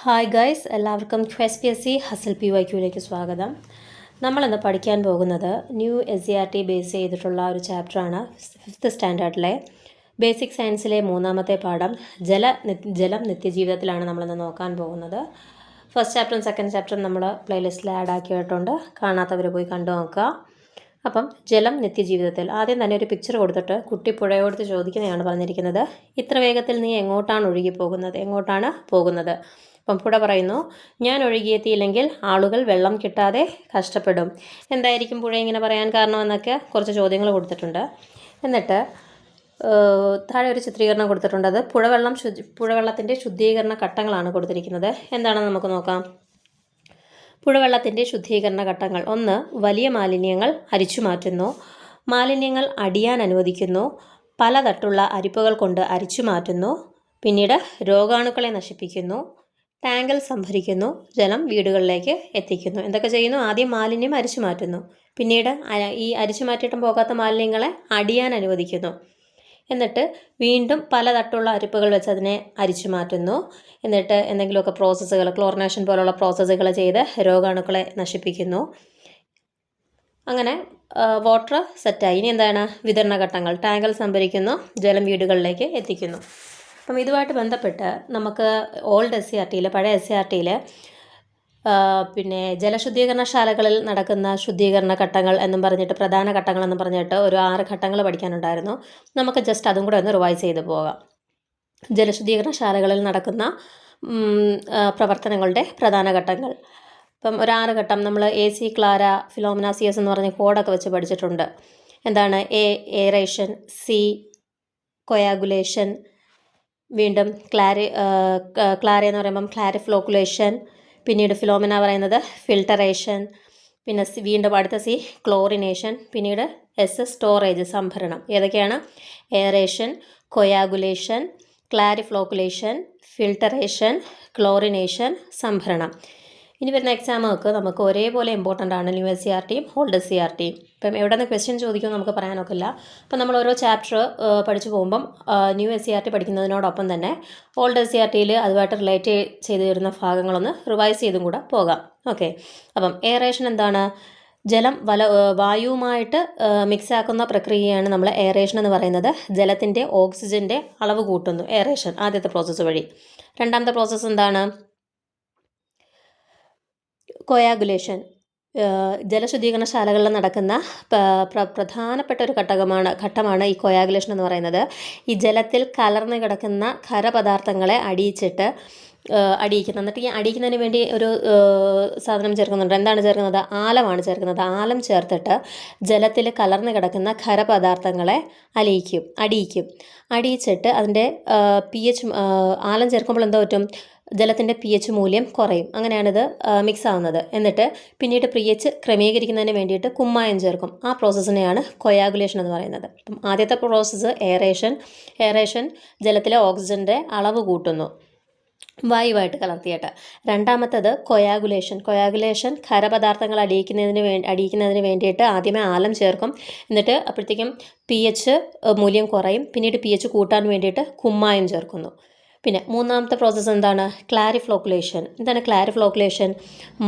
Hi guys, എല്ലാവർക്കും QSPSC ഹസൽ PYQയിലേക്ക് സ്വാഗതം. നമ്മളിന്ന് പഠിക്കാൻ പോകുന്നത് ന്യൂ SCERT ബേസ് ചെയ്തിട്ടുള്ള ഒരു ചാപ്റ്ററാണ്. 5th സ്റ്റാൻഡേർഡിലെ ബേസിക് സയൻസിലെ മൂന്നാമത്തെ പാഠം ജലം നിത്യജീവിതത്തിലാണ് നമ്മളിന്ന് നോക്കാൻ പോകുന്നത്. ഫസ്റ്റ് ചാപ്റ്ററും സെക്കൻഡ് ചാപ്റ്ററും നമ്മൾ പ്ലേലിസ്റ്റിൽ ആഡ് ആക്കിയിട്ടുണ്ട്. കാണാത്തവർ പോയി കണ്ടു നോക്കുക. അപ്പം ജലം നിത്യജീവിതത്തിൽ ആദ്യം തന്നെ ഒരു പിക്ചർ കൊടുത്തിട്ട് കുട്ടി പുഴയോടുത്ത് ചോദിക്കുന്നതാണ് പറഞ്ഞിരിക്കുന്നത്. ഇത്ര വേഗത്തിൽ നീ എങ്ങോട്ടാണ് പോകുന്നത്? അപ്പം പുഴ പറയുന്നു, ഞാൻ ഒഴുകിയെത്തിയില്ലെങ്കിൽ ആളുകൾ വെള്ളം കിട്ടാതെ കഷ്ടപ്പെടും. എന്തായിരിക്കും പുഴ ഇങ്ങനെ പറയാൻ കാരണമെന്നൊക്കെ കുറച്ച് ചോദ്യങ്ങൾ കൊടുത്തിട്ടുണ്ട്. എന്നിട്ട് താഴെ ഒരു ചിത്രീകരണം കൊടുത്തിട്ടുണ്ട്. അത് പുഴവെള്ളത്തിൻ്റെ ശുദ്ധീകരണ ഘട്ടങ്ങളാണ് കൊടുത്തിരിക്കുന്നത്. എന്താണെന്ന് നമുക്ക് നോക്കാം. പുഴവെള്ളത്തിൻ്റെ ശുദ്ധീകരണ ഘട്ടങ്ങൾ: 1. വലിയ മാലിന്യങ്ങൾ അരിച്ചു മാറ്റുന്നു. മാലിന്യങ്ങൾ അടിയാൻ അനുവദിക്കുന്നു. പലതട്ടുള്ള അരിപ്പകൾ കൊണ്ട് അരിച്ചു മാറ്റുന്നു. പിന്നീട് രോഗാണുക്കളെ നശിപ്പിക്കുന്നു. ടാങ്കിൽ സംഭരിക്കുന്നു. ജലം വീടുകളിലേക്ക് എത്തിക്കുന്നു. എന്തൊക്കെ ചെയ്യുന്നു? ആദ്യം മാലിന്യം അരിച്ചു മാറ്റുന്നു. പിന്നീട് ഈ അരിച്ചു മാറ്റിയിട്ടും പോകാത്ത മാലിന്യങ്ങളെ അടിയാൻ അനുവദിക്കുന്നു. എന്നിട്ട് വീണ്ടും പലതട്ടുള്ള അരിപ്പകൾ വെച്ച് അതിനെ അരിച്ചു മാറ്റുന്നു. എന്നിട്ട് എന്തെങ്കിലുമൊക്കെ പ്രോസസ്സുകൾ, ക്ലോറിനേഷൻ പോലുള്ള പ്രോസസ്സുകൾ ചെയ്ത് രോഗാണുക്കളെ നശിപ്പിക്കുന്നു. അങ്ങനെ വാട്ടർ സെറ്റായി. ഇനി എന്താണ്? വിതരണ ഘട്ടങ്ങൾ. ടാങ്കിൽ സംഭരിക്കുന്നു, ജലം വീടുകളിലേക്ക് എത്തിക്കുന്നു. അപ്പം ഇതുമായിട്ട് ബന്ധപ്പെട്ട് നമുക്ക് ഓൾഡ് SCERTയിൽ, പഴയ SCERTയിൽ പിന്നെ ജലശുദ്ധീകരണശാലകളിൽ നടക്കുന്ന ശുദ്ധീകരണ ഘട്ടങ്ങൾ എന്നും പറഞ്ഞിട്ട്, പ്രധാന ഘട്ടങ്ങളെന്നും പറഞ്ഞിട്ട് ഒരു 6 ഘട്ടങ്ങൾ പഠിക്കാനുണ്ടായിരുന്നു. നമുക്ക് ജസ്റ്റ് അതും കൂടെ ഒന്ന് റിവൈസ് ചെയ്ത് പോകാം. ജലശുദ്ധീകരണശാലകളിൽ നടക്കുന്ന പ്രവർത്തനങ്ങളുടെ പ്രധാന ഘട്ടങ്ങൾ. ഇപ്പം ഒരു 6 ഘട്ടം നമ്മൾ AC, ക്ലാര, ഫിലോമിന, CS എന്ന് പറഞ്ഞ കോഡൊക്കെ വെച്ച് പഠിച്ചിട്ടുണ്ട്. എന്താണ്? എയറേഷൻ, C കൊയാഗുലേഷൻ, വീണ്ടും ക്ലാര എന്ന് പറയുമ്പം ക്ലാരിഫ്ലോക്കുലേഷൻ, പിന്നീട് ഫിലോമിന പറയുന്നത് ഫിൽട്ടറേഷൻ, പിന്നെ വീണ്ടും അടുത്ത C ക്ലോറിനേഷൻ, പിന്നീട് S സ്റ്റോറേജ്, സംഭരണം. ഏതൊക്കെയാണ്? Aeration, coagulation, clariflocculation, filtration, chlorination, സംഭരണം. ഇനി വരുന്ന എക്സാമൊക്കെ നമുക്ക് ഒരേപോലെ ഇമ്പോർട്ടൻ്റ് ആണ്, ന്യൂ SCERTയും ഓൾഡ് SCERTയും. ഇപ്പം എവിടെ നിന്ന് ക്വസ്റ്റ്യൻ ചോദിക്കുമെന്ന് നമുക്ക് പറയാനൊക്കില്ല. അപ്പം നമ്മൾ ഓരോ ചാപ്റ്റർ പഠിച്ചു പോകുമ്പം ന്യൂ SCERT പഠിക്കുന്നതിനോടൊപ്പം തന്നെ ഓൾഡ് SCERTയിൽ അതുമായിട്ട് റിലേറ്റ് ചെയ്ത് വരുന്ന ഭാഗങ്ങളൊന്ന് റിവൈസ് ചെയ്തും കൂടെ പോകാം. ഓക്കെ. അപ്പം എയറേഷൻ എന്താണ്? ജലം വായുവുമായിട്ട് മിക്സാക്കുന്ന പ്രക്രിയയാണ് നമ്മൾ എയറേഷൻ എന്ന് പറയുന്നത്. ജലത്തിൻ്റെ ഓക്സിജൻ്റെ അളവ് കൂട്ടുന്നു എയറേഷൻ, ആദ്യത്തെ പ്രോസസ്സ് വഴി. രണ്ടാമത്തെ പ്രോസസ്സ് എന്താണ്? കൊയാഗുലേഷൻ. ജലശുദ്ധീകരണശാലകളിൽ നടക്കുന്ന പ്രധാനപ്പെട്ട ഒരു ഘട്ടമാണ് ഈ കൊയാഗുലേഷൻ എന്ന് പറയുന്നത്. ഈ ജലത്തിൽ കലർന്ന് കിടക്കുന്ന ഖരപദാർത്ഥങ്ങളെ അടിയിക്കുന്നു. എന്നിട്ട് ഈ അടിയിക്കുന്നതിന് വേണ്ടി ഒരു സാധനം ചേർക്കുന്നുണ്ട്. എന്താണ് ചേർക്കുന്നത്? ആലമാണ് ചേർക്കുന്നത്. ആലം ചേർത്തിട്ട് ജലത്തിൽ കലർന്ന് കിടക്കുന്ന ഖരപദാർത്ഥങ്ങളെ അടിയിച്ചിട്ട് അതിൻ്റെ pH, ആലം ചേർക്കുമ്പോൾ എന്താ പറ്റും? ജലത്തിൻ്റെ pH മൂല്യം കുറയും. അങ്ങനെയാണിത് മിക്സ് ആവുന്നത്. എന്നിട്ട് പിന്നീട് pH ക്രമീകരിക്കുന്നതിന് വേണ്ടിയിട്ട് കുമ്മായം ചേർക്കും. ആ പ്രോസസ്സിനെയാണ് കൊയാഗുലേഷൻ എന്ന് പറയുന്നത്. അപ്പം ആദ്യത്തെ പ്രോസസ്സ് എയറേഷൻ ജലത്തിലെ ഓക്സിജൻ്റെ അളവ് കൂട്ടുന്നു വായുവായിട്ട് കലർത്തിയിട്ട്. രണ്ടാമത്തേത് കൊയാഗുലേഷൻ ഖരപദാർത്ഥങ്ങൾ അടിയിക്കുന്നതിന് വേണ്ടിയിട്ട് ആദ്യമേ ആലം ചേർക്കും. എന്നിട്ട് അപ്പോഴത്തേക്കും pH മൂല്യം കുറയും. പിന്നീട് pH കൂട്ടാൻ വേണ്ടിയിട്ട് കുമ്മായം ചേർക്കുന്നു. പിന്നെ മൂന്നാമത്തെ പ്രോസസ്സ് എന്താണ്? ക്ലാരിഫ്ലോക്കുലേഷൻ. എന്താണ് ക്ലാരിഫ്ലോക്കുലേഷൻ?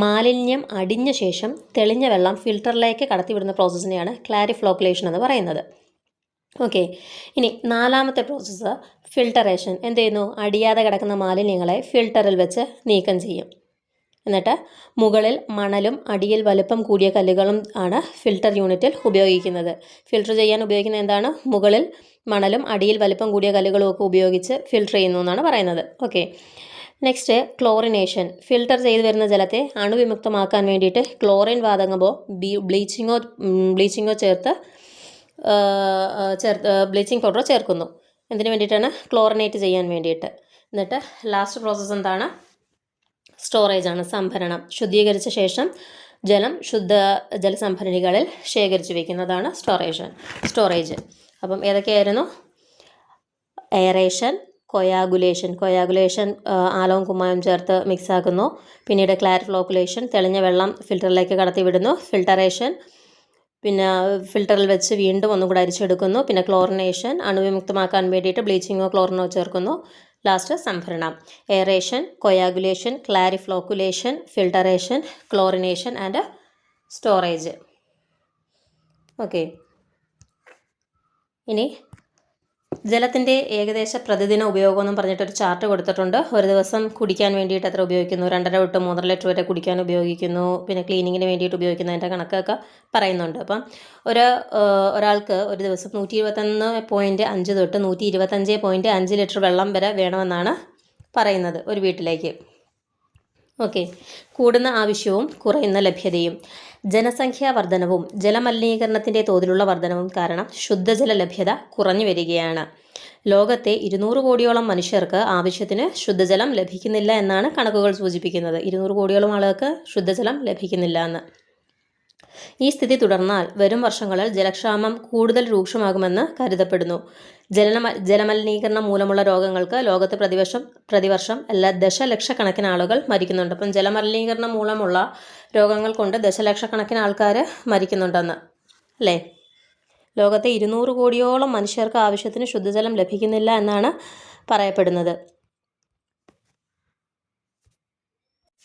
മാലിന്യം അടിഞ്ഞ ശേഷം തെളിഞ്ഞ വെള്ളം ഫിൽറ്ററിലേക്ക് കടത്തിവിടുന്ന പ്രോസസ്സിനെയാണ് ക്ലാരിഫ്ലോക്കുലേഷൻ എന്ന് പറയുന്നത്. ഓക്കെ. ഇനി നാലാമത്തെ പ്രോസസ്സ് ഫിൽട്ടറേഷൻ. എന്ത് ചെയ്യുന്നു? അടിയാതെ കിടക്കുന്ന മാലിന്യങ്ങളെ ഫിൽട്ടറിൽ വെച്ച് നീക്കം ചെയ്യും. എന്നിട്ട് മുകളിൽ മണലും അടിയിൽ വലുപ്പം കൂടിയ കല്ലുകളും ആണ് ഫിൽട്ടർ യൂണിറ്റിൽ ഉപയോഗിക്കുന്നത്. ഫിൽട്ടർ ചെയ്യാൻ ഉപയോഗിക്കുന്ന എന്താണ്? മുകളിൽ മണലും അടിയിൽ വലുപ്പം കൂടിയ കല്ലുകളും ഒക്കെ ഉപയോഗിച്ച് ഫിൽട്ടർ ചെയ്യുന്നു എന്നാണ് പറയുന്നത്. ഓക്കെ. Next chlorination. ഫിൽട്ടർ ചെയ്ത് വരുന്ന ജലത്തെ അണുവിമുക്തമാക്കാൻ വേണ്ടിയിട്ട് ക്ലോറിൻ വാതകമോ ബ്ലീച്ചിങ്ങോ ചേർത്ത് ബ്ലീച്ചിങ് പൗഡർ ചേർക്കുന്നു. എന്തിനു വേണ്ടിയിട്ടാണ്? ക്ലോറിനേറ്റ് ചെയ്യാൻ വേണ്ടിയിട്ട്. എന്നിട്ട് ലാസ്റ്റ് പ്രോസസ്സ് എന്താണ്? സ്റ്റോറേജ് ആണ്, സംഭരണം. ശുദ്ധീകരിച്ച ശേഷം ജലം ജലസംഭരണികളിൽ ശേഖരിച്ചു വയ്ക്കുന്നതാണ് സ്റ്റോറേജ്. അപ്പം ഏതൊക്കെയായിരുന്നു? എയറേഷൻ, കൊയാഗുലേഷൻ ആലവും കുമ്മായം ചേർത്ത് മിക്സാക്കുന്നു. പിന്നീട് ക്ലാരിഫ്ലോക്കുലേഷൻ, തെളിഞ്ഞ വെള്ളം ഫിൽറ്ററിലേക്ക് കടത്തിവിടുന്നു. ഫിൽട്ടറേഷൻ, പിന്നെ ഫിൽറ്ററിൽ വെച്ച് വീണ്ടും ഒന്നും കൂടെ അരിച്ചെടുക്കുന്നു. പിന്നെ ക്ലോറിനേഷൻ, അണുവിമുക്തമാക്കാൻ വേണ്ടിയിട്ട് ബ്ലീച്ചിങ്ങോ ക്ലോറിനോ ചേർക്കുന്നു. ലാസ്റ്റ് സംഭരണം. Aeration, coagulation, clariflocculation, filtration, chlorination and storage. Okay. ഇനി ജലത്തിൻ്റെ ഏകദേശ പ്രതിദിന ഉപയോഗം എന്നും പറഞ്ഞിട്ടൊരു ചാർട്ട് കൊടുത്തിട്ടുണ്ട്. ഒരു ദിവസം കുടിക്കാൻ വേണ്ടിയിട്ട് എത്ര ഉപയോഗിക്കുന്നു, 2.5 തൊട്ട് 3 ലിറ്റർ വരെ കുടിക്കാൻ ഉപയോഗിക്കുന്നു, പിന്നെ ക്ലീനിങ്ങിന് വേണ്ടിയിട്ട് ഉപയോഗിക്കുന്നതിൻ്റെ കണക്കൊക്കെ പറയുന്നുണ്ട്. അപ്പം ഒരാൾക്ക് ഒരു ദിവസം 121.5 തൊട്ട് 125.5 ലിറ്റർ വെള്ളം വരെ വേണമെന്നാണ് പറയുന്നത് ഒരു വീട്ടിലേക്ക്. ഓക്കെ. കൂടുന്ന ആവശ്യവും കുറയുന്ന ലഭ്യതയും. ജനസംഖ്യാ വർധനവും ജലമലിനീകരണത്തിൻ്റെ തോതിലുള്ള വർധനവും കാരണം ശുദ്ധജല ലഭ്യത കുറഞ്ഞു വരികയാണ്. ലോകത്തെ 200 കോടിയോളം മനുഷ്യർക്ക് ആവശ്യത്തിന് ശുദ്ധജലം ലഭിക്കുന്നില്ല എന്നാണ് കണക്കുകൾ സൂചിപ്പിക്കുന്നത്. 200 കോടിയോളം ആളുകൾക്ക് ശുദ്ധജലം ലഭിക്കുന്നില്ല എന്ന്. ഈ സ്ഥിതി തുടർന്നാൽ വരും വർഷങ്ങളിൽ ജലക്ഷാമം കൂടുതൽ രൂക്ഷമാകുമെന്ന് കരുതപ്പെടുന്നു. ജലമലിനീകരണം മൂലമുള്ള രോഗങ്ങൾക്ക് ലോകത്ത് പ്രതിവർഷം എല്ലാ ദശലക്ഷക്കണക്കിന് ആളുകൾ മരിക്കുന്നുണ്ട്. അപ്പം ജലമലിനീകരണം മൂലമുള്ള രോഗങ്ങൾ കൊണ്ട് ദശലക്ഷക്കണക്കിന് ആൾക്കാർ മരിക്കുന്നുണ്ടെന്ന് അല്ലേ. ലോകത്തെ 200 കോടിയോളം മനുഷ്യർക്ക് ആവശ്യത്തിന് ശുദ്ധജലം ലഭിക്കുന്നില്ല എന്നാണ് പറയപ്പെടുന്നത്.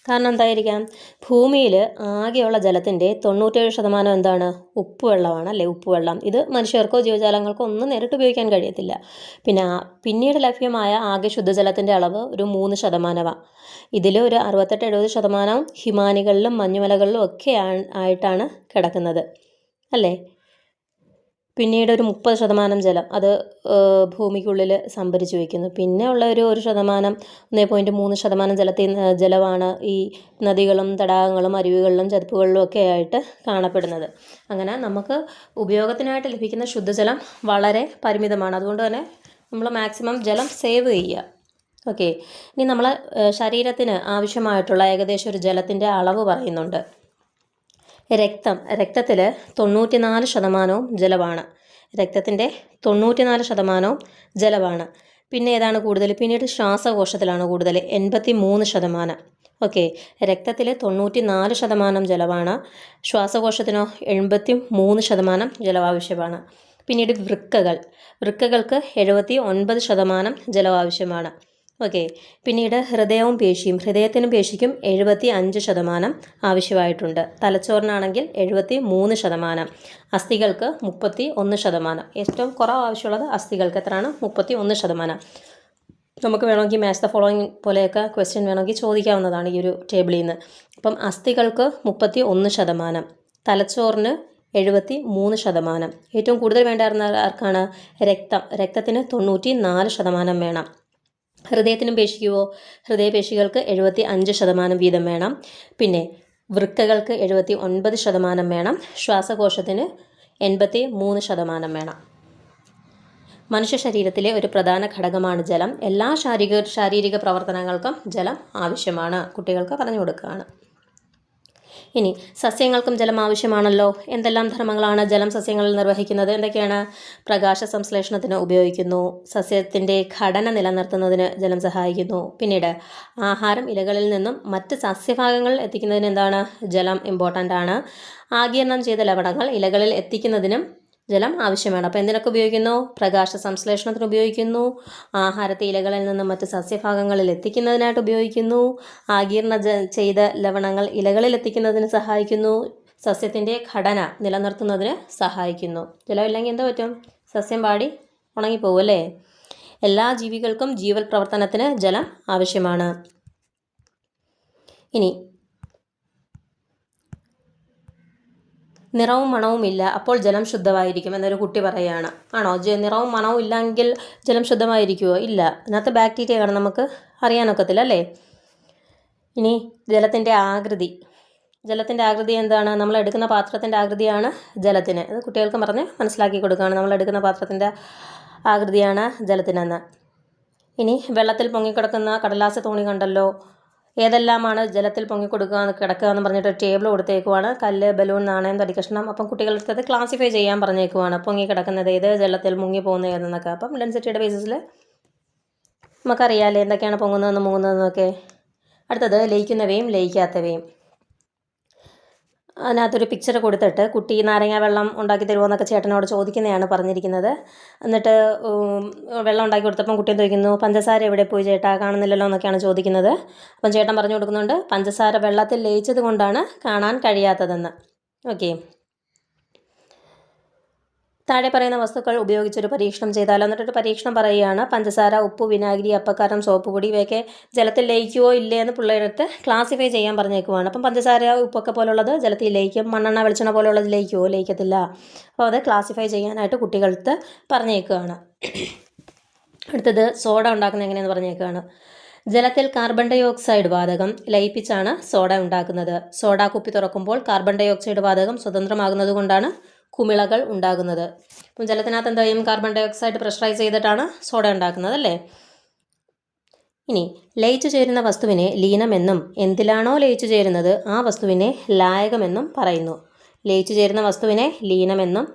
കാരണം എന്തായിരിക്കാം? ഭൂമിയിൽ ആകെയുള്ള ജലത്തിൻ്റെ 97% എന്താണ്? ഉപ്പുവെള്ളമാണ് അല്ലേ. ഉപ്പുവെള്ളം ഇത് മനുഷ്യർക്കോ ജീവജാലങ്ങൾക്കോ ഒന്നും നേരിട്ട് ഉപയോഗിക്കാൻ കഴിയത്തില്ല. പിന്നീട് ലഭ്യമായ ആകെ ശുദ്ധജലത്തിൻ്റെ അളവ് ഒരു 3%. ഇതിൽ ഒരു 68-70% ഹിമാനികളിലും മഞ്ഞുമലകളിലും ഒക്കെ ആയിട്ടാണ് കിടക്കുന്നത് അല്ലേ. പിന്നീട് ഒരു 30% ജലം അത് ഭൂമിക്കുള്ളിൽ സംഭരിച്ചു വയ്ക്കുന്നു. പിന്നെ ഉള്ള ഒരു 1.3% ജലമാണ് ഈ നദികളും തടാകങ്ങളും അരുവികളിലും ചതുപ്പുകളിലും ഒക്കെ ആയിട്ട് കാണപ്പെടുന്നത്. അങ്ങനെ നമുക്ക് ഉപയോഗത്തിനായിട്ട് ലഭിക്കുന്ന ശുദ്ധജലം വളരെ പരിമിതമാണ്. അതുകൊണ്ട് തന്നെ നമ്മൾ മാക്സിമം ജലം സേവ് ചെയ്യുക. ഓക്കെ. ഇനി നമ്മൾ ശരീരത്തിന് ആവശ്യമായിട്ടുള്ള ഏകദേശം ഒരു ജലത്തിൻ്റെ അളവ് പറയുന്നുണ്ട്. രക്തത്തിൽ 94% ജലമാണ്. രക്തത്തിൻ്റെ 94% ജലമാണ്. പിന്നെ ഏതാണ് കൂടുതൽ? പിന്നീട് ശ്വാസകോശത്തിലാണ് കൂടുതൽ, 83%. ഓക്കെ. രക്തത്തിൽ 94% ജലമാണ്. ശ്വാസകോശത്തിനോ 83% ജലം ആവശ്യമാണ്. പിന്നീട് വൃക്കകൾക്ക് 79% ജലം ആവശ്യമാണ്. ഓക്കെ. പിന്നീട് ഹൃദയത്തിനും പേശിക്കും 75% ആവശ്യമായിട്ടുണ്ട്. തലച്ചോറിനാണെങ്കിൽ 73%. അസ്ഥികൾക്ക് 31%. ഏറ്റവും കുറവ് ആവശ്യമുള്ളത് അസ്ഥികൾക്ക് എത്രയാണ്? 31%. നമുക്ക് വേണമെങ്കിൽ മാച്ച് ദ ഫോളോയിങ് പോലെയൊക്കെ ക്വസ്റ്റ്യൻ വേണമെങ്കിൽ ചോദിക്കാവുന്നതാണ് ഈ ഒരു ടേബിളിൽ നിന്ന്. അപ്പം അസ്ഥികൾക്ക് 31%, തലച്ചോറിന് 73%. ഏറ്റവും കൂടുതൽ വേണ്ടായിരുന്ന ആർക്കാണ്? രക്തത്തിന് 94% വേണം. ഹൃദയത്തിനും പേശിക്കുവോ? ഹൃദയപേശികൾക്ക് 75% വീതം വേണം. പിന്നെ വൃക്കകൾക്ക് 79% വേണം. ശ്വാസകോശത്തിന് 83% വേണം. മനുഷ്യ ശരീരത്തിലെ ഒരു പ്രധാന ഘടകമാണ് ജലം. എല്ലാ ശാരീരിക പ്രവർത്തനങ്ങൾക്കും ജലം ആവശ്യമാണ്. കുട്ടികൾക്ക് പറഞ്ഞു കൊടുക്കുകയാണ്. ഇനി സസ്യങ്ങൾക്കും ജലം ആവശ്യമാണല്ലോ. എന്തെല്ലാം ധർമ്മങ്ങളാണ് ജലം സസ്യങ്ങളിൽ നിർവഹിക്കുന്നത്? എന്തൊക്കെയാണ്? പ്രകാശ സംശ്ലേഷണത്തിന് ഉപയോഗിക്കുന്നു. സസ്യത്തിൻ്റെ ഘടന നിലനിർത്തുന്നതിന് ജലം സഹായിക്കുന്നു. പിന്നീട് ആഹാരം ഇലകളിൽ നിന്നും മറ്റ് സസ്യഭാഗങ്ങളിൽ എത്തിക്കുന്നതിന് എന്താണ്? ജലം ഇമ്പോർട്ടൻ്റ് ആണ്. ആഗിരണം ചെയ്ത ലവണങ്ങൾ ഇലകളിൽ എത്തിക്കുന്നതിനും ജലം ആവശ്യമാണ്. അപ്പോൾ എന്തിനൊക്കെ ഉപയോഗിക്കുന്നു? പ്രകാശ സംശ്ലേഷണത്തിന് ഉപയോഗിക്കുന്നു. ആഹാരത്തെ ഇലകളിൽ നിന്നും മറ്റ് സസ്യഭാഗങ്ങളിൽ എത്തിക്കുന്നതിനായിട്ട് ഉപയോഗിക്കുന്നു. ആഗിരണം ചെയ്ത ലവണങ്ങൾ ഇലകളിൽ എത്തിക്കുന്നതിന് സഹായിക്കുന്നു. സസ്യത്തിൻ്റെ ഘടന നിലനിർത്തുന്നതിന് സഹായിക്കുന്നു. ജലമില്ലെങ്കിൽ എന്താ പറ്റും? സസ്യം പാടി ഉണങ്ങിപ്പോകും അല്ലേ. എല്ലാ ജീവികൾക്കും ജീവൽ പ്രവർത്തനത്തിന് ജലം ആവശ്യമാണ്. ഇനി നിറവും മണവും ഇല്ല, അപ്പോൾ ജലം ശുദ്ധമായിരിക്കും എന്നൊരു കുട്ടി പറയുകയാണ്. ആണോ? നിറവും മണവും ഇല്ലെങ്കിൽ ജലം ശുദ്ധമായിരിക്കുമോ? ഇല്ല. അതിനകത്ത് ബാക്ടീരിയ കാണും, നമുക്ക് അറിയാനൊക്കത്തില്ല അല്ലേ. ഇനി ജലത്തിൻ്റെ ആകൃതി എന്താണ്? നമ്മൾ എടുക്കുന്ന പാത്രത്തിൻ്റെ ആകൃതിയാണ് ജലത്തിന്. അത് കുട്ടികൾക്ക് പറഞ്ഞ് മനസ്സിലാക്കി കൊടുക്കുകയാണ്. നമ്മൾ എടുക്കുന്ന പാത്രത്തിൻ്റെ ആകൃതിയാണ് ജലത്തിനെന്ന്. ഇനി വെള്ളത്തിൽ പൊങ്ങിക്കിടക്കുന്ന കടലാസ് തോണി കണ്ടല്ലോ. ഏതെല്ലാമാണ് ജലത്തിൽ കിടക്കുക എന്ന് പറഞ്ഞിട്ട് ടേബിൾ കൊടുത്തേക്കുവാണ്. കല്ല്, ബലൂൺ, നാണയം, തടിക്കഷ്ണം. അപ്പം കുട്ടികളുടെ അത് ക്ലാസിഫൈ ചെയ്യാൻ പറഞ്ഞേക്കുവാണ്. പൊങ്ങിക്കിടക്കുന്നത് ഏത്, ജലത്തിൽ മുങ്ങി പോകുന്നത് ഏതെന്നൊക്കെ. അപ്പം ഡെൻസിറ്റിയുടെ ബേസിസിൽ നമുക്കറിയാമല്ലേ എന്തൊക്കെയാണ് പൊങ്ങുന്നതെന്നും മുങ്ങുന്നതെന്നൊക്കെ. അടുത്തത് ലയിക്കുന്നവയും ലയിക്കാത്തവയും. അതിനകത്തൊരു പിക്ചർ കൊടുത്തിട്ട് കുട്ടി നാരങ്ങ വെള്ളം ഉണ്ടാക്കി തരുമോ എന്നൊക്കെ ചേട്ടനോട് ചോദിക്കുന്നതാണ് പറഞ്ഞിരിക്കുന്നത്. എന്നിട്ട് വെള്ളം ഉണ്ടാക്കി കൊടുത്തപ്പം കുട്ടി ചോദിക്കുന്നു, പഞ്ചസാര എവിടെ പോയി ചേട്ടാ, കാണുന്നില്ലല്ലോ എന്നൊക്കെയാണ് ചോദിക്കുന്നത്. അപ്പം ചേട്ടൻ പറഞ്ഞു കൊടുക്കുന്നുണ്ട്, പഞ്ചസാര വെള്ളത്തിൽ ലയിച്ചത് കൊണ്ടാണ് കാണാൻ കഴിയാത്തതെന്ന്. ഓക്കെ, താഴെ പറയുന്ന വസ്തുക്കൾ ഉപയോഗിച്ചൊരു പരീക്ഷണം ചെയ്താലോ. എന്നിട്ടൊരു പരീക്ഷണം പറയുകയാണ്. പഞ്ചസാര, ഉപ്പ്, വിനാഗിരി, അപ്പക്കാരം, സോപ്പ് പൊടി ഇവയൊക്കെ ജലത്തിൽ ലയിക്കുമോ ഇല്ലേ എന്ന് പിള്ളേരടുത്ത് ക്ലാസിഫൈ ചെയ്യാൻ പറഞ്ഞേക്കുവാണ്. അപ്പം പഞ്ചസാര, ഉപ്പൊക്കെ പോലുള്ളത് ജലത്തിൽ ലയിക്കും. മണ്ണെണ്ണ, വെളിച്ചെണ്ണ പോലുള്ളത് ലയിക്കുമോ? ലയിക്കത്തില്ല. അപ്പോൾ അത് ക്ലാസിഫൈ ചെയ്യാനായിട്ട് കുട്ടികൾക്ക് പറഞ്ഞേക്കുകയാണ്. അടുത്തത് സോഡ ഉണ്ടാക്കുന്നത് എങ്ങനെയെന്ന് പറഞ്ഞേക്കുകയാണ്. ജലത്തിൽ കാർബൺ ഡൈ ഓക്സൈഡ് വാതകം ലയിപ്പിച്ചാണ് സോഡ ഉണ്ടാക്കുന്നത്. സോഡ കുപ്പി തുറക്കുമ്പോൾ കാർബൺ ഡൈ ഓക്സൈഡ് വാതകം സ്വതന്ത്രമാകുന്നത് കൊണ്ടാണ് കുമിളകൾ ഉണ്ടാകുന്നത്. അപ്പം ജലത്തിനകത്ത് എന്താ ചെയ്യും? കാർബൺ ഡൈ ഓക്സൈഡ് പ്രഷറൈസ് ചെയ്തിട്ടാണ് സോഡ ഉണ്ടാക്കുന്നത് അല്ലേ. ഇനി ലയിച്ചു ചേരുന്ന വസ്തുവിനെ ലീനമെന്നും എന്തിലാണോ ലയിച്ചു ചേരുന്നത് ആ വസ്തുവിനെ ലായകമെന്നും പറയുന്നു. ലയിച്ചു ചേരുന്ന വസ്തുവിനെ ലീനമെന്നും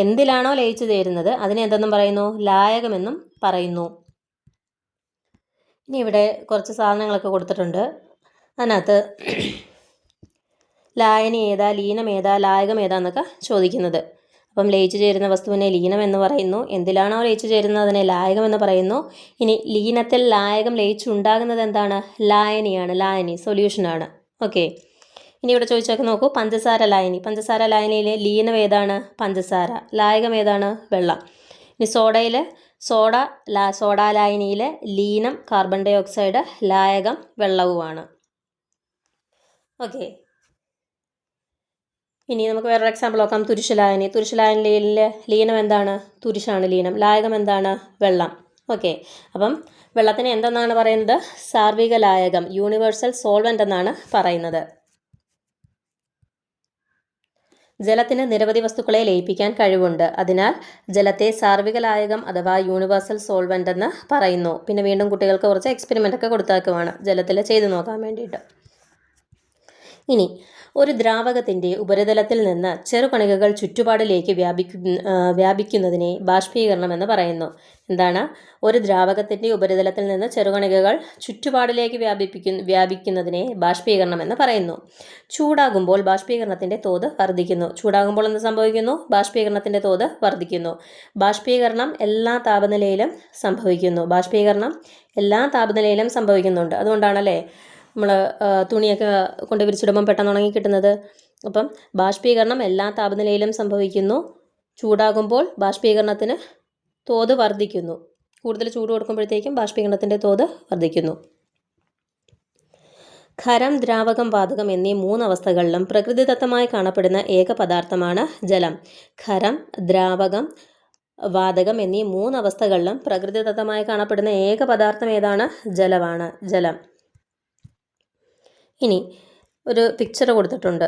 എന്തിലാണോ ലയിച്ചു ചേരുന്നത് അതിനെ എന്തെന്നും പറയുന്നു? ലായകമെന്നും പറയുന്നു. ഇനി ഇവിടെ കുറച്ച് സാധനങ്ങളൊക്കെ കൊടുത്തിട്ടുണ്ട്. അതിനകത്ത് ലായനി ഏതാ, ലീനം ഏതാ, ലായകം ഏതാന്നൊക്കെ ചോദിക്കുന്നത്. അപ്പം ലയിച്ചു ചേരുന്ന വസ്തുവിനെ ലീനം എന്ന് പറയുന്നു. എന്തിലാണോ ലയിച്ചു ചേരുന്നത് അതിനെ ലായകം എന്ന് പറയുന്നു. ഇനി ലീനത്തിൽ ലായകം ലയിച്ചുണ്ടാകുന്നത് എന്താണ്? ലായനിയാണ്. ലായനി സൊല്യൂഷനാണ്. ഓക്കെ, ഇനി ഇവിടെ ചോദിച്ചൊക്കെ നോക്കൂ. പഞ്ചസാര ലായനി. പഞ്ചസാര ലായനിയിലെ ലീനം ഏതാണ്? പഞ്ചസാര. ലായകം ഏതാണ്? വെള്ളം. ഇനി സോഡ ലായനിയിലെ ലീനം കാർബൺ ഡൈ ഓക്സൈഡ്, ലായകം വെള്ളവുമാണ്. ഓക്കെ, ഇനി നമുക്ക് വേറൊരു എക്സാമ്പിൾ നോക്കാം. തുരിശലായനി. തുരിശലായനിയിലെ ലീനം എന്താണ്? തുരിശാണ് ലീനം. ലായകം എന്താണ്? വെള്ളം. ഓക്കെ, അപ്പം വെള്ളത്തിന് എന്തെന്നാണ് പറയുന്നത്? സാർവിക ലായകം, യൂണിവേഴ്സൽ സോൾവെൻ്റ് എന്നാണ് പറയുന്നത്. ജലത്തിന് നിരവധി വസ്തുക്കളെ ലയിപ്പിക്കാൻ കഴിവുണ്ട്. അതിനാൽ ജലത്തെ സാർവിക ലായകം അഥവാ യൂണിവേഴ്സൽ സോൾവെൻ്റ് എന്ന് പറയുന്നു. പിന്നെ വീണ്ടും കുട്ടികൾക്ക് കുറച്ച് എക്സ്പെരിമെൻ്റ് ഒക്കെ കൊടുത്താക്കുവാണ് ജലത്തിൽ ചെയ്തു നോക്കാൻ വേണ്ടിയിട്ട്. ഇനി ഒരു ദ്രാവകത്തിൻ്റെ ഉപരിതലത്തിൽ നിന്ന് ചെറുകണികകൾ ചുറ്റുപാടിലേക്ക് വ്യാപിക്കുന്നതിനെ ബാഷ്പീകരണം എന്ന് പറയുന്നു. എന്താണ്? ഒരു ദ്രാവകത്തിൻ്റെ ഉപരിതലത്തിൽ നിന്ന് ചെറുകണികകൾ ചുറ്റുപാടിലേക്ക് വ്യാപിക്കുന്നതിനെ ബാഷ്പീകരണം എന്ന് പറയുന്നു. ചൂടാകുമ്പോൾ ബാഷ്പീകരണത്തിൻ്റെ തോത് വർദ്ധിക്കുന്നു. ചൂടാകുമ്പോൾ എന്ത് സംഭവിക്കുന്നു? ബാഷ്പീകരണത്തിൻ്റെ തോത് വർദ്ധിക്കുന്നു. ബാഷ്പീകരണം എല്ലാ താപനിലയിലും സംഭവിക്കുന്നു. ബാഷ്പീകരണം എല്ലാ താപനിലയിലും സംഭവിക്കുന്നുണ്ട്. അതുകൊണ്ടാണല്ലേ നമ്മൾ തുണിയൊക്കെ കൊണ്ട് വിരിച്ചിടുമ്പം പെട്ടെന്ന് ഉണങ്ങി കിട്ടുന്നത്. അപ്പം ബാഷ്പീകരണം എല്ലാ താപനിലയിലും സംഭവിക്കുന്നു. ചൂടാകുമ്പോൾ ബാഷ്പീകരണത്തിന് തോത് വർദ്ധിക്കുന്നു. കൂടുതൽ ചൂട് കൊടുക്കുമ്പോഴത്തേക്കും ബാഷ്പീകരണത്തിൻ്റെ തോത് വർദ്ധിക്കുന്നു. ഖരം, ദ്രാവകം, വാതകം എന്നീ 3 അവസ്ഥകളിലും പ്രകൃതിദത്തമായി കാണപ്പെടുന്ന ഏക പദാർത്ഥമാണ് ജലം. ഖരം, ദ്രാവകം, വാതകം എന്നീ 3 അവസ്ഥകളിലും പ്രകൃതിദത്തമായി കാണപ്പെടുന്ന ഏക പദാർത്ഥം ഏതാണ്? ജലമാണ്. ജലം. ഇനി ഒരു പിക്ചർ കൊടുത്തിട്ടുണ്ട്.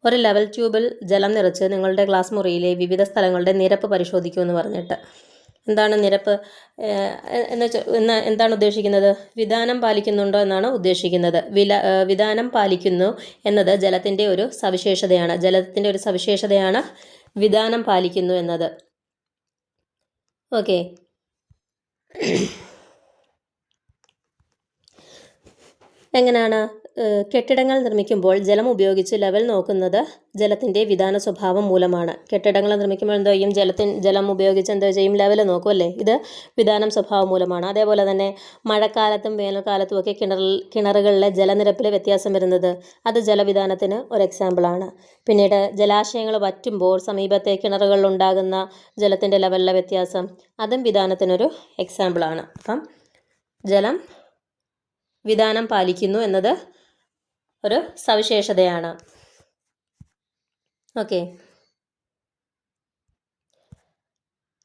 ഒരു ലെവൽ ട്യൂബിൽ ജലം നിറച്ച് നിങ്ങളുടെ ക്ലാസ് മുറിയിലെ വിവിധ സ്ഥലങ്ങളുടെ നിരപ്പ് പരിശോധിക്കൂ എന്ന് പറഞ്ഞിട്ട്. എന്താണ് നിരപ്പ് എന്താണ് ഉദ്ദേശിക്കുന്നത്? വിധാനം പാലിക്കുന്നുണ്ടോ എന്നാണ് ഉദ്ദേശിക്കുന്നത്. വിധാനം പാലിക്കുന്നു എന്നത് ജലത്തിൻ്റെ ഒരു സവിശേഷതയാണ്. ജലത്തിൻ്റെ ഒരു സവിശേഷതയാണ് വിധാനം പാലിക്കുന്നു എന്നത്. ഓക്കെ, എങ്ങനെയാണ്? കെട്ടിടങ്ങൾ നിർമ്മിക്കുമ്പോൾ ജലം ഉപയോഗിച്ച് ലെവൽ നോക്കുന്നത് ജലത്തിൻ്റെ വിധാന സ്വഭാവം മൂലമാണ്. കെട്ടിടങ്ങൾ നിർമ്മിക്കുമ്പോൾ എന്തോ ചെയ്യും? ജലം ഉപയോഗിച്ച് എന്തോ ചെയ്യും? ലെവൽ നോക്കും അല്ലേ. ഇത് വിധാനം സ്വഭാവം മൂലമാണ്. അതേപോലെ തന്നെ മഴക്കാലത്തും വേനൽക്കാലത്തും ഒക്കെ കിണറുകളിലെ ജലനിരപ്പിൽ വ്യത്യാസം വരുന്നത് അത് ജലവിധാനത്തിന് ഒരു എക്സാമ്പിളാണ്. പിന്നീട് ജലാശയങ്ങൾ വറ്റുമ്പോൾ സമീപത്തെ കിണറുകളിൽ ഉണ്ടാകുന്ന ജലത്തിൻ്റെ ലെവലിലെ വ്യത്യാസം അതും വിധാനത്തിനൊരു എക്സാമ്പിളാണ്. അപ്പം ജലം വിധാനം പാലിക്കുന്നു എന്നത് ഒരു സവിശേഷതയാണ്. ഓക്കെ,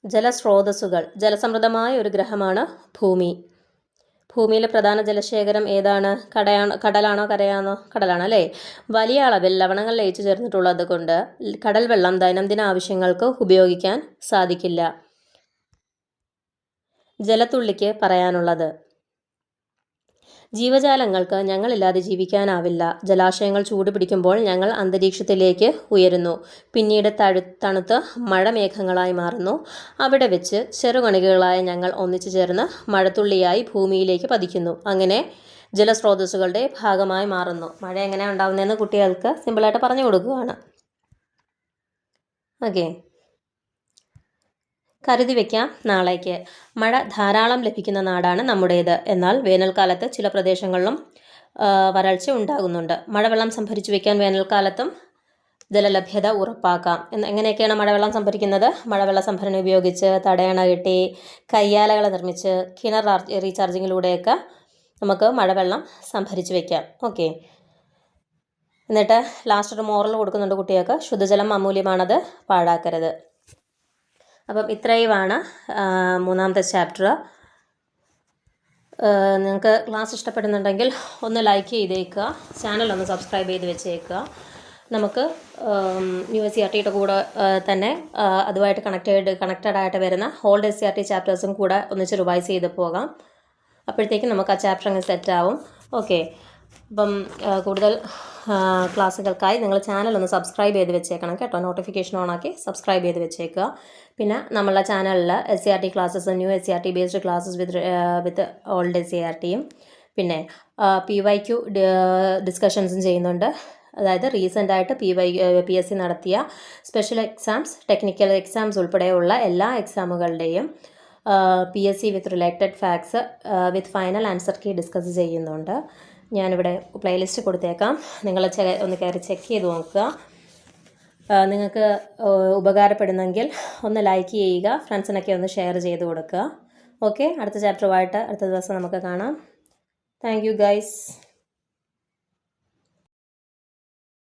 ജലസ്രോതസ്സുകൾ. ജലസമൃദ്ധമായ ഒരു ഗ്രഹമാണ് ഭൂമി. ഭൂമിയിലെ പ്രധാന ജലശേഖരം ഏതാണ്? കടലാണോ കരയാണോ? കടലാണ് അല്ലേ. വലിയ അളവിൽ ലവണങ്ങൾ ലയിച്ചു ചേർന്നിട്ടുള്ളത് കൊണ്ട് കടൽ വെള്ളം ദൈനംദിന ആവശ്യങ്ങൾക്ക് ഉപയോഗിക്കാൻ സാധിക്കില്ല. ജലത്തുള്ളിക്ക് പറയാനുള്ളത്: ജീവജാലങ്ങൾക്ക് ഞങ്ങളില്ലാതെ ജീവിക്കാനാവില്ല. ജലാശയങ്ങൾ ചൂടുപിടിക്കുമ്പോൾ ഞങ്ങൾ അന്തരീക്ഷത്തിലേക്ക് ഉയരുന്നു. പിന്നീട് തണുത്ത് മഴമേഘങ്ങളായി മാറുന്നു. അവിടെ വെച്ച് ചെറുകണികകളായ ഞങ്ങൾ ഒന്നിച്ചു ചേർന്ന് മഴത്തുള്ളിയായി ഭൂമിയിലേക്ക് പതിക്കുന്നു. അങ്ങനെ ജലസ്രോതസ്സുകളുടെ ഭാഗമായി മാറുന്നു. മഴ എങ്ങനെയാണ് ഉണ്ടാകുന്നതെന്ന് കുട്ടികൾക്ക് സിമ്പിളായിട്ട് പറഞ്ഞു കൊടുക്കുകയാണ്. ഓക്കെ, കരുതി വയ്ക്കാം നാളേക്ക്. മഴ ധാരാളം ലഭിക്കുന്ന നാടാണ് നമ്മുടേത്. എന്നാൽ വേനൽക്കാലത്ത് ചില പ്രദേശങ്ങളിലും വരൾച്ച ഉണ്ടാകുന്നുണ്ട്. മഴവെള്ളം സംഭരിച്ചു വയ്ക്കാൻ വേനൽക്കാലത്തും ജലലഭ്യത ഉറപ്പാക്കാം. എങ്ങനെയൊക്കെയാണ് മഴവെള്ളം സംഭരിക്കുന്നത്? മഴവെള്ള സംഭരണി ഉപയോഗിച്ച്, തടയണ കെട്ടി, കയ്യാലകൾ നിർമ്മിച്ച്, കിണർ റീചാർജിങ്ങിലൂടെയൊക്കെ നമുക്ക് മഴവെള്ളം സംഭരിച്ചു വയ്ക്കാം. ഓക്കെ, എന്നിട്ട് ലാസ്റ്റ് ഒരു മോറൽ കൊടുക്കുന്നുണ്ട് കുട്ടികൾക്ക്. ശുദ്ധജലം അമൂല്യമാണത് പാഴാക്കരുത്. അപ്പം ഇത്രയുമാണ് മൂന്നാമത്തെ ചാപ്റ്റർ. നിങ്ങൾക്ക് ക്ലാസ് ഇഷ്ടപ്പെടുന്നുണ്ടെങ്കിൽ ഒന്ന് ലൈക്ക് ചെയ്തേക്കുക, ചാനലൊന്ന് സബ്സ്ക്രൈബ് ചെയ്ത് വെച്ചേക്കുക. നമുക്ക് USCRTയുടെ കൂടെ തന്നെ അതുമായിട്ട് കണക്റ്റഡ് ആയിട്ട് വരുന്ന ഓൾഡ് SCRT ചാപ്റ്റേഴ്സും കൂടെ ഒന്നിച്ച് റിവൈസ് ചെയ്ത് പോകാം. അപ്പോഴത്തേക്കും നമുക്ക് ആ ചാപ്റ്റർ അങ്ങ് സെറ്റാവും. ഓക്കെ, അപ്പം കൂടുതൽ ക്ലാസ്സുകൾക്കായി നിങ്ങൾ ചാനലൊന്ന് സബ്സ്ക്രൈബ് ചെയ്ത് വെച്ചേക്കണം കേട്ടോ. നോട്ടിഫിക്കേഷൻ ഓണാക്കി സബ്സ്ക്രൈബ് ചെയ്ത് വെച്ചേക്കുക. പിന്നെ നമ്മളുടെ ചാനലിൽ SCRT classes, new SCRT based classes with old SCRTയും പിന്നെ PYQ ഡിസ്കഷൻസും ചെയ്യുന്നുണ്ട്. അതായത് റീസെൻ്റായിട്ട് PSC നടത്തിയ സ്പെഷ്യൽ എക്സാംസ്, ടെക്നിക്കൽ എക്സാംസ് ഉൾപ്പെടെയുള്ള എല്ലാ എക്സാമുകളുടെയും PSC with related facts with final answer key discuss ചെയ്യുന്നുണ്ട്. ഞാനിവിടെ പ്ലേലിസ്റ്റ് കൊടുത്തേക്കാം, നിങ്ങൾ ഒന്ന് കയറി ചെക്ക് ചെയ്ത് നോക്കുക. നിങ്ങൾക്ക് ഉപകാരപ്പെടുന്നെങ്കിൽ ഒന്ന് ലൈക്ക് ചെയ്യുക, ഫ്രണ്ട്സിനൊക്കെ ഒന്ന് ഷെയർ ചെയ്ത് കൊടുക്കുക. ഓക്കെ, അടുത്ത ചാപ്റ്ററുമായിട്ട് അടുത്ത ദിവസം നമുക്ക് കാണാം. Thank you guys.